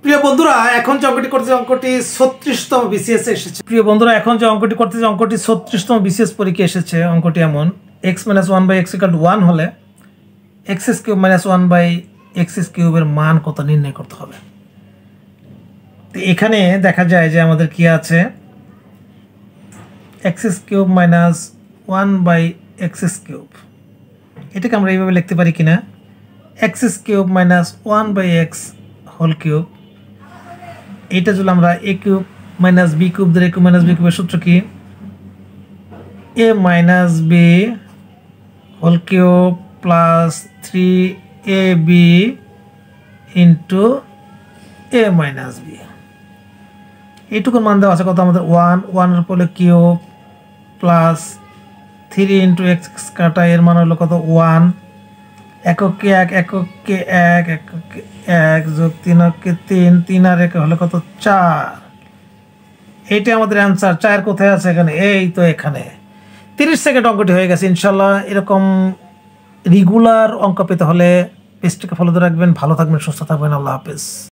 প্রিয় বন্ধুরা, এখন যে অঙ্কটি করতে অঙ্কটি 36তম বিসিএস এসেছে। প্রিয় বন্ধুরা, এখন যে অঙ্কটি করতে অঙ্কটি 36তম বিসিএস পরীক্ষা এসেছে। অঙ্কটি এমন, x - 1/x = 1 হলে x³ - 1/x³ এর মান কত নির্ণয় করতে হবে। তো এখানে দেখা যায় যে আমাদের কি আছে, x³ - 1/x³। এটাকে আমরা এইভাবে লিখতে পারি কিনা, x³ - 1/x³। এটা যদি আমরা a³ - b³ ধরে a³ - b³ এর সূত্র কি, a - b³ plus 3ab into a - b। এইটুকুর মান দেওয়া আছে কত আমাদের, 1 এর পরে কিউব প্লাস 3 ইন্টু x কাটা, এর মান হলো কত 1। এককে 1 এককে 1 এককে 1 যোগ 3 এককে 3 3 আর 1 হলো কত 4। এইটা আমাদের অ্যান্সার। 4 কোথায় আছে এখানে, এই তো এখানে। 30 সেকেন্ড অঙ্কটি হয়ে গেছে। ইনশাল্লাহ এরকম রেগুলার অঙ্ক পেতে হলে পেজটাকে ফলো করে রাখবেন। ভালো থাকবেন, সুস্থ থাকবেন। আল্লাহ হাফেজ।